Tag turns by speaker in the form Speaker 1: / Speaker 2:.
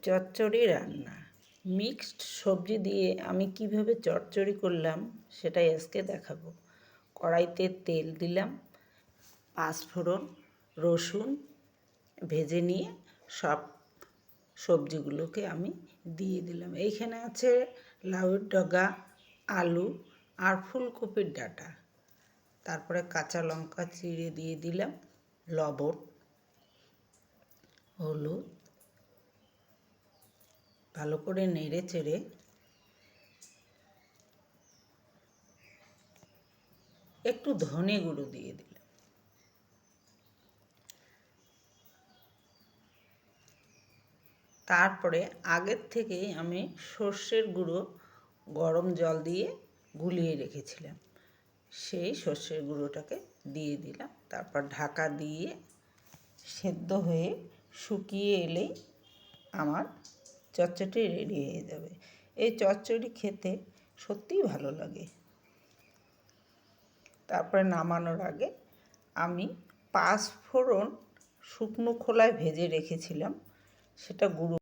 Speaker 1: চচ্চড়ি রান্না। মিক্সড সবজি দিয়ে আমি কিভাবে চচ্চড়ি করলাম সেটাই আজকে দেখাবো। কড়াইতে তেল দিলাম, পাঁচফোড়ন, রসুন ভেজে নিয়ে সব সবজিগুলোকে আমি দিয়ে দিলাম। এইখানে আছে লাউয়ের ডগা, আলু আর ফুলকপির ডাঁটা। তারপরে কাঁচা লঙ্কা চিড়ে দিয়ে দিলাম, লবণ, হলুদ, ভালো করে নেড়ে চেড়ে একটু ধনে গুঁড়ো দিয়ে দিলাম। তারপরে আগের থেকেই আমি সর্ষের গুঁড়ো গরম জল দিয়ে গুলিয়ে রেখেছিলাম, সেই সর্ষের গুঁড়োটাকে দিয়ে দিলাম। তারপর ঢাকা দিয়ে সেদ্ধ হয়ে শুকিয়ে এলেই আমার চচ্চড়ি রেডি হয়ে যাবে। এই চচ্চড়ি খেতে সত্যিই ভালো লাগে। তারপরে নামানোর আগে আমি পাঁচফোড়ন শুকনো খোলায় ভেজে রেখেছিলাম, সেটা গুঁড়ো